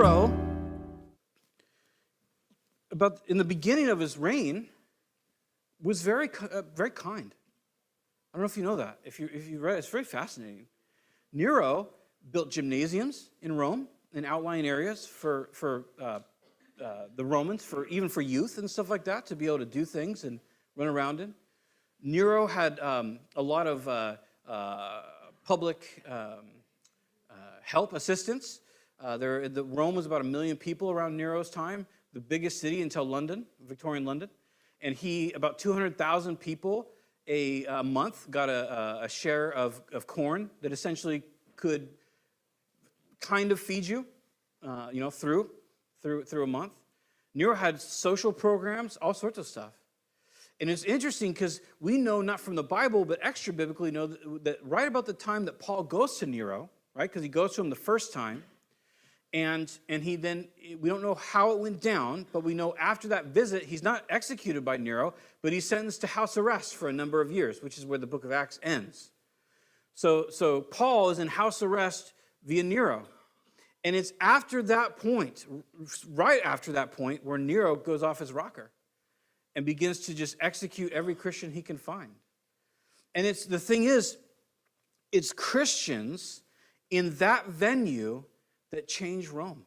Nero, in the beginning of his reign, was very kind. I don't know if you know that. If you read it, it's very fascinating. Nero built gymnasiums in Rome in outlying areas for the Romans, even for youth and stuff like that, to be able to do things and run around in. Nero had a lot of public help, assistance. Rome was about 1 million people around Nero's time, the biggest city until London, Victorian London. And about 200,000 people a month got a share of corn that essentially could kind of feed you, through a month. Nero had social programs, all sorts of stuff. And it's interesting because we know, not from the Bible, but extra biblically know that right about the time that Paul goes to Nero, right, because he goes to him the first time, and he then, we don't know how it went down, but we know after that visit, he's not executed by Nero, but he's sentenced to house arrest for a number of years, which is where the book of Acts ends. So Paul is in house arrest via Nero. And it's after that point, right after that point, where Nero goes off his rocker and begins to just execute every Christian he can find. And the thing is, it's Christians in that venue that changed Rome.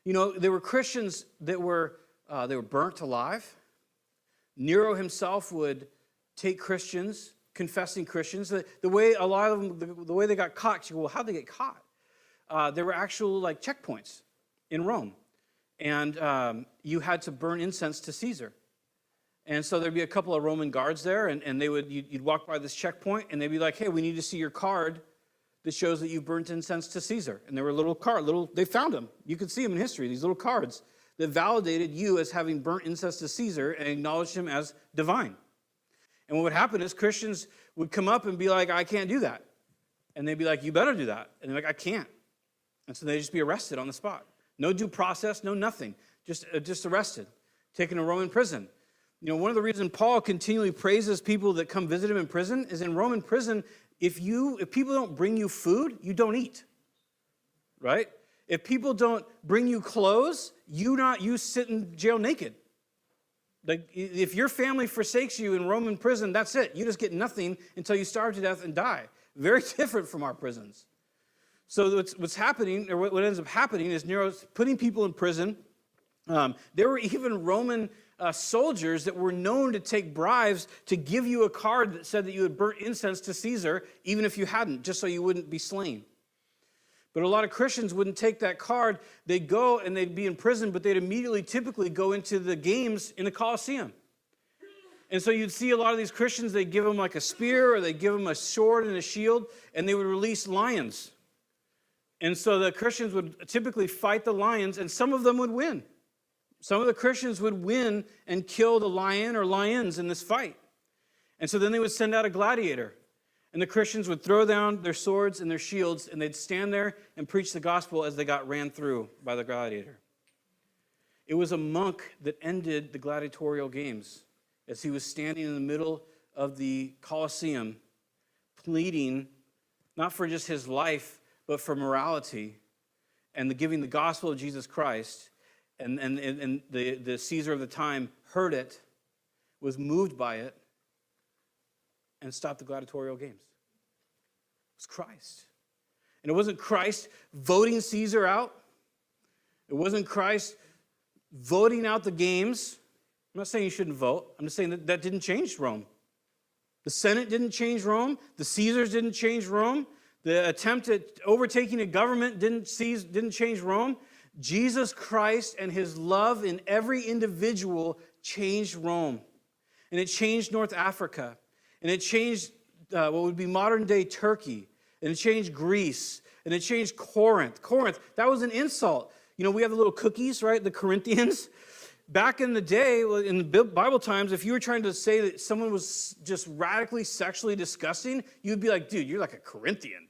You know, there were Christians that were burnt alive. Nero himself would take Christians, confessing Christians. The way a lot of them, the way they got caught, you go, well, how'd they get caught? There were actual checkpoints in Rome, and you had to burn incense to Caesar. And so there'd be a couple of Roman guards there, and you'd walk by this checkpoint, and they'd be like, hey, we need to see your card that shows that you burnt incense to Caesar. And there were they found them. You could see them in history, these little cards that validated you as having burnt incense to Caesar and acknowledged him as divine. And what would happen is Christians would come up and be like, I can't do that. And they'd be like, you better do that. And they're like, I can't. And so they'd just be arrested on the spot. No due process, no nothing. Just arrested, taken to Roman prison. You know, one of the reasons Paul continually praises people that come visit him in prison is in Roman prison, if people don't bring you food, you don't eat, right? If people don't bring you clothes, you sit in jail naked. Like, if your family forsakes you in Roman prison, that's it. You just get nothing until you starve to death and die. Very different from our prisons. So what's happening, or what ends up happening, is Nero's putting people in prison. There were even Roman soldiers that were known to take bribes to give you a card that said that you had burnt incense to Caesar, even if you hadn't, just so you wouldn't be slain. But a lot of Christians wouldn't take that card. They'd go and they'd be in prison, but they'd immediately typically go into the games in the Colosseum. And so you'd see a lot of these Christians, they'd give them like a spear, or they'd give them a sword and a shield, and they would release lions. And so the Christians would typically fight the lions, and some of them would win. Some of the Christians would win and kill the lion or lions in this fight. And so then they would send out a gladiator. And the Christians would throw down their swords and their shields, and they'd stand there and preach the gospel as they got ran through by the gladiator. It was a monk that ended the gladiatorial games as he was standing in the middle of the Colosseum, pleading not for just his life, but for morality and giving the gospel of Jesus Christ. And the Caesar of the time heard it, was moved by it, and stopped the gladiatorial games. It was Christ. And it wasn't Christ voting Caesar out. It wasn't Christ voting out the games. I'm not saying you shouldn't vote. I'm just saying that didn't change Rome. The Senate didn't change Rome. The Caesars didn't change Rome. The attempt at overtaking a government didn't change Rome. Jesus Christ and his love in every individual changed Rome. And it changed North Africa. And it changed what would be modern-day Turkey. And it changed Greece. And it changed Corinth. Corinth, that was an insult. You know, we have the little cookies, right? The Corinthians. Back in the day, in the Bible times, if you were trying to say that someone was just radically sexually disgusting, you'd be like, dude, you're like a Corinthian.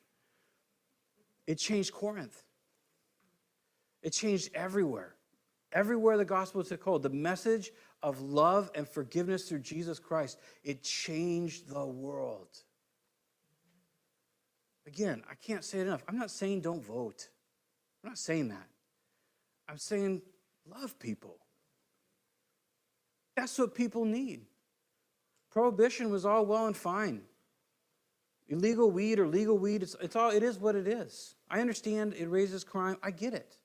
It changed Corinth. It changed everywhere. Everywhere the gospel took hold. The message of love and forgiveness through Jesus Christ, it changed the world. Again, I can't say it enough. I'm not saying don't vote. I'm not saying that. I'm saying love people. That's what people need. Prohibition was all well and fine. Illegal weed or legal weed, it is what it is. I understand it raises crime. I get it.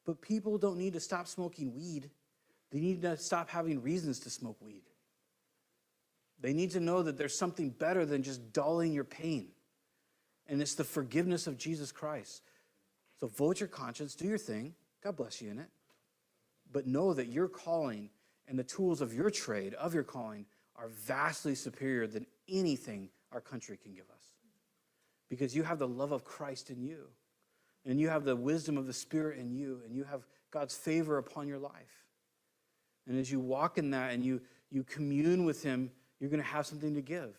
But people don't need to stop smoking weed. They need to stop having reasons to smoke weed. They need to know that there's something better than just dulling your pain. And it's the forgiveness of Jesus Christ. So vote your conscience, do your thing. God bless you in it. But know that your calling and the tools of your trade, of your calling, are vastly superior than anything our country can give us. Because you have the love of Christ in you. And you have the wisdom of the Spirit in you. And you have God's favor upon your life. And as you walk in that and you commune with him, you're going to have something to give.